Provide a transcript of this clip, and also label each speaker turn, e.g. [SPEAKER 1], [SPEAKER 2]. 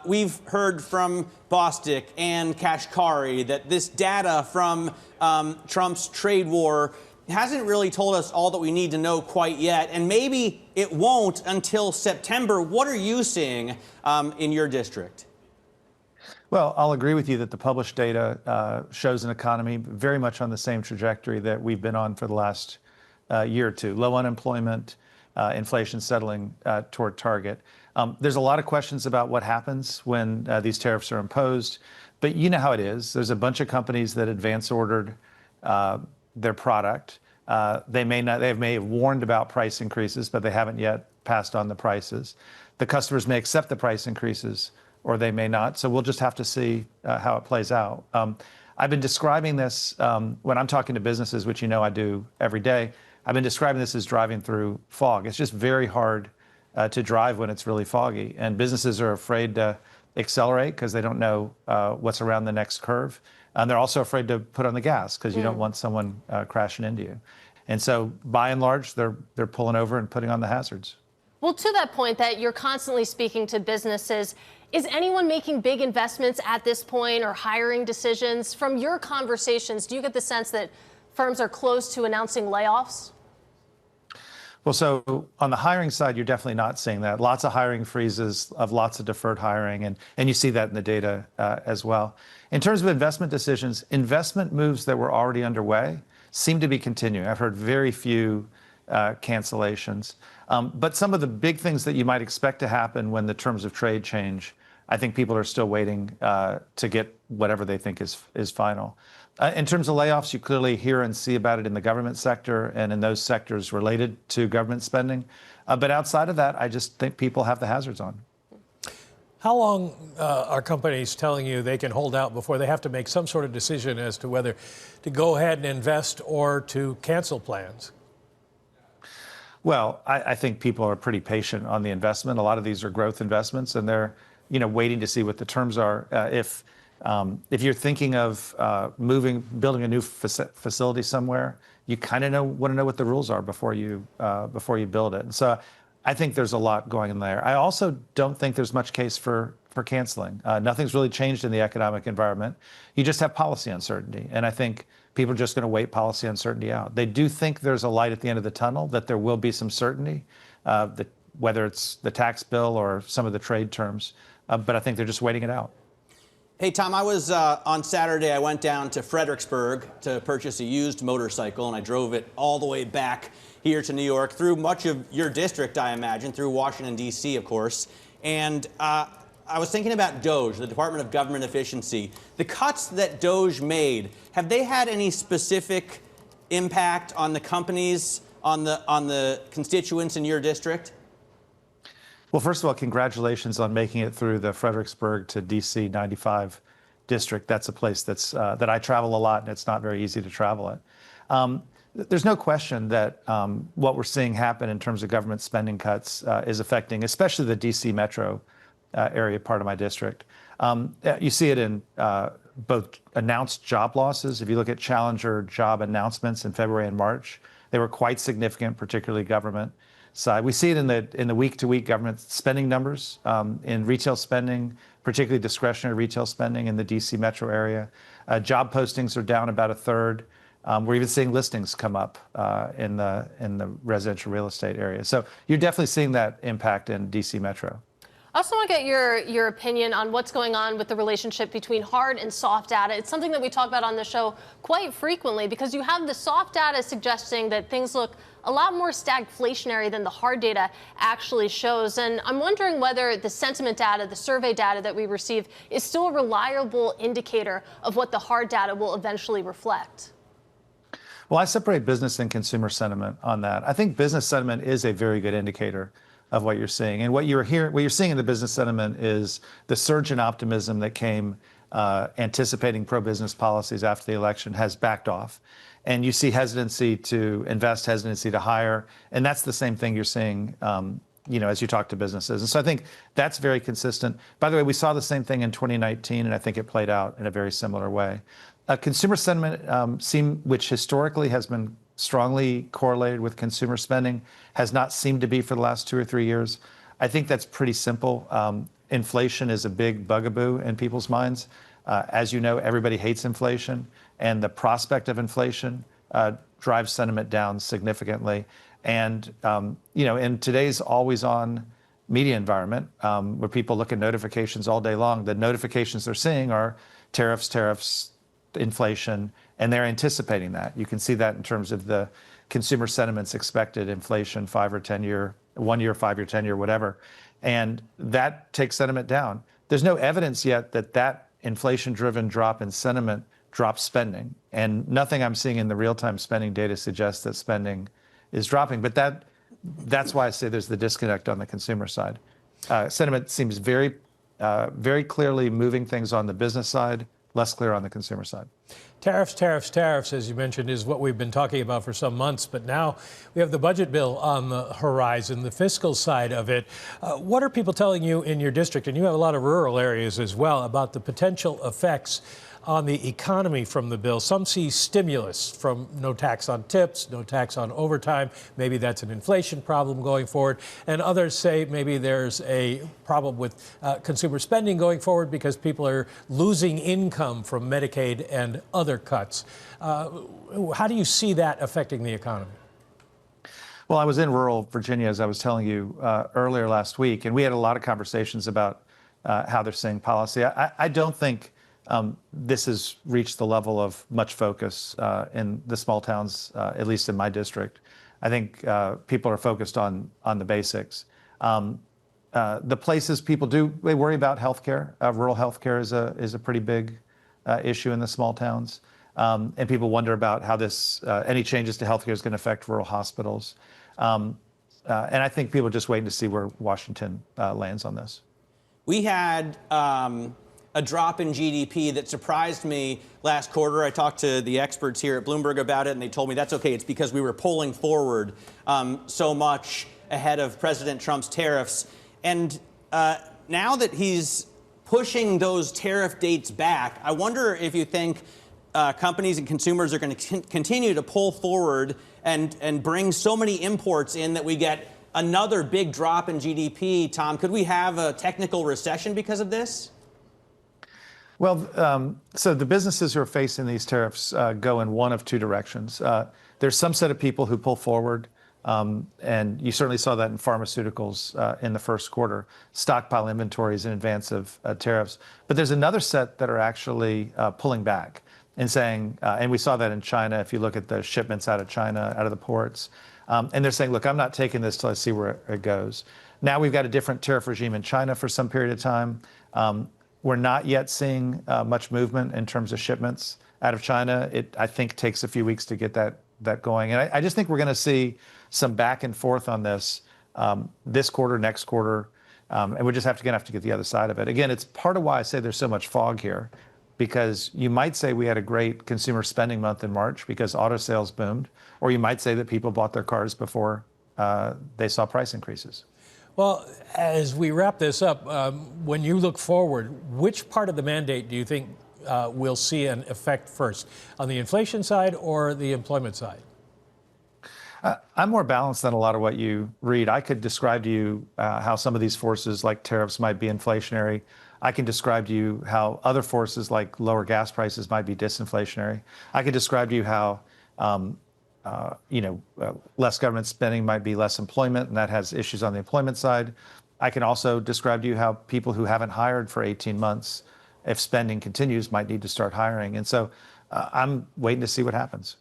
[SPEAKER 1] we've heard from Bostic and Kashkari that this data from Trump's trade war hasn't really told us all that we need to know quite yet, and maybe it won't until September. What are you seeing in your district?
[SPEAKER 2] Well, I'll agree with you that the published data shows an economy very much on the same trajectory that we've been on for the last year or two. Low unemployment, inflation settling toward target. There's a lot of questions about what happens when these tariffs are imposed, but you know how it is. There's a bunch of companies that advance ordered their product. They may have warned about price increases, but they haven't yet passed on the prices. The customers may accept the price increases, or they may not. So we'll just have to see how it plays out. I've been describing this when I'm talking to businesses, which you know I do every day. I've been describing this as driving through fog. It's just very hard to drive when it's really foggy, and businesses are afraid to accelerate because they don't know what's around the next curve. And they're also afraid to put on the gas because you don't want someone crashing into you. And so, by and large, they're pulling over and putting on the hazards.
[SPEAKER 3] Well, to that point that you're constantly speaking to businesses, is anyone making big investments at this point or hiring decisions? From your conversations, do you get the sense that firms are close to announcing layoffs?
[SPEAKER 2] Well, so on the hiring side, you're definitely not seeing that. Lots of hiring freezes, of lots of deferred hiring, and you see that in the data as well. In terms of investment decisions, investment moves that were already underway seem to be continuing. I've heard very few cancellations. But some of the big things that you might expect to happen when the terms of trade change, I think people are still waiting to get whatever they think is final. In terms of layoffs, you clearly hear and see about it in the government sector and in those sectors related to government spending. But outside of that, I just think people have the hazards on.
[SPEAKER 4] How long are companies telling you they can hold out before they have to make some sort of decision as to whether to go ahead and invest or to cancel plans?
[SPEAKER 2] Well, I think people are pretty patient on the investment. A lot of these are growth investments, and they're waiting to see what the terms are. If you're thinking of building a new facility somewhere, you kind of want to know what the rules are before you build it. And so I think there's a lot going in there. I also don't think there's much case for canceling. Nothing's really changed in the economic environment. You just have policy uncertainty. And I think people are just going to wait policy uncertainty out. They do think there's a light at the end of the tunnel, that there will be some certainty, whether it's the tax bill or some of the trade terms. But I think they're just waiting it out.
[SPEAKER 1] Hey, Tom, I was on Saturday, I went down to Fredericksburg to purchase a used motorcycle, and I drove it all the way back here to New York through much of your district, I imagine, through Washington, D.C., of course. And I was thinking about DOGE, the Department of Government Efficiency. The cuts that DOGE made, have they had any specific impact on the companies, on the constituents in your district?
[SPEAKER 2] Well, first of all, congratulations on making it through the Fredericksburg to D.C. 95 district. That's a place that I travel a lot, and it's not very easy to travel it. There's no question that what we're seeing happen in terms of government spending cuts is affecting, especially the D.C. metro area part of my district. You see it in both announced job losses. If you look at challenger job announcements in February and March, they were quite significant, particularly government side. We see it in the week-to-week government spending numbers, in retail spending, particularly discretionary retail spending in the D.C. metro area. Job postings are down about a third. We're even seeing listings come up in the residential real estate area. So you're definitely seeing that impact in D.C. metro.
[SPEAKER 3] I also want to get your opinion on what's going on with the relationship between hard and soft data. It's something that we talk about on the show quite frequently because you have the soft data suggesting that things look a lot more stagflationary than the hard data actually shows. And I'm wondering whether the sentiment data, the survey data that we receive, is still a reliable indicator of what the hard data will eventually reflect.
[SPEAKER 2] Well, I separate business and consumer sentiment on that. I think business sentiment is a very good indicator of what you're seeing. And what you're seeing in the business sentiment is the surge in optimism that came anticipating pro-business policies after the election has backed off. And you see hesitancy to invest, hesitancy to hire. And that's the same thing you're seeing as you talk to businesses. And so I think that's very consistent. By the way, we saw the same thing in 2019, and I think it played out in a very similar way. Consumer sentiment, which historically has been strongly correlated with consumer spending, has not seemed to be for the last 2 or 3 years. I think that's pretty simple. inflation is a big bugaboo in people's minds. As you know, everybody hates inflation, and the prospect of inflation drives sentiment down significantly. And in today's always-on media environment, where people look at notifications all day long, the notifications they're seeing are tariffs, inflation, and they're anticipating that. You can see that in terms of the consumer sentiments expected inflation 5 or 10 year, 1 year, 5 year, 10 year, whatever. And that takes sentiment down. There's no evidence yet that inflation-driven drop in sentiment drops spending. And nothing I'm seeing in the real-time spending data suggests that spending is dropping. But that's why I say there's the disconnect on the consumer side. Sentiment seems very clearly moving things on the business side, less clear on the consumer side.
[SPEAKER 4] Tariffs, as you mentioned, is what we've been talking about for some months. But now we have the budget bill on the horizon, the fiscal side of it. What are people telling you in your district, and you have a lot of rural areas as well, about the potential effects on the economy from the bill? Some see stimulus from no tax on tips, no tax on overtime. Maybe that's an inflation problem going forward. And others say maybe there's a problem with consumer spending going forward because people are losing income from Medicaid and other cuts. How do you see that affecting the economy?
[SPEAKER 2] Well, I was in rural Virginia, as I was telling you earlier last week, and we had a lot of conversations about how they're seeing policy. I don't think this has reached the level of much focus in the small towns, at least in my district. I think people are focused on the basics. The places people they worry about healthcare. Rural healthcare is a pretty big issue in the small towns, and people wonder about how any changes to healthcare is going to affect rural hospitals. And I think people are just waiting to see where Washington lands on this.
[SPEAKER 1] We had a drop in GDP that surprised me last quarter. I talked to the experts here at Bloomberg about it, and they told me that's okay. It's because we were pulling forward so much ahead of President Trump's tariffs. And now that he's pushing those tariff dates back, I wonder if you think companies and consumers are going to continue to pull forward and bring so many imports in that we get another big drop in GDP. Tom, could we have a technical recession because of this?
[SPEAKER 2] Well, so the businesses who are facing these tariffs go in one of two directions. There's some set of people who pull forward, and you certainly saw that in pharmaceuticals in the first quarter, stockpile inventories in advance of tariffs. But there's another set that are actually pulling back and saying, and we saw that in China, if you look at the shipments out of China, out of the ports, and they're saying, look, I'm not taking this till I see where it goes. Now we've got a different tariff regime in China for some period of time. We're not yet seeing much movement in terms of shipments out of China. It, I think, takes a few weeks to get that going. And I just think we're going to see some back and forth on this this quarter, next quarter, and we just have to get the other side of it. Again, it's part of why I say there's so much fog here, because you might say we had a great consumer spending month in March because auto sales boomed, or you might say that people bought their cars before they saw price increases.
[SPEAKER 4] Well, as we wrap this up, when you look forward, which part of the mandate do you think will see an effect first, on the inflation side or the employment side?
[SPEAKER 2] I'm more balanced than a lot of what you read. I could describe to you how some of these forces like tariffs might be inflationary. I can describe to you how other forces like lower gas prices might be disinflationary. I could describe to you how less government spending might be less employment, and that has issues on the employment side. I can also describe to you how people who haven't hired for 18 months, if spending continues, might need to start hiring. And so I'm waiting to see what happens.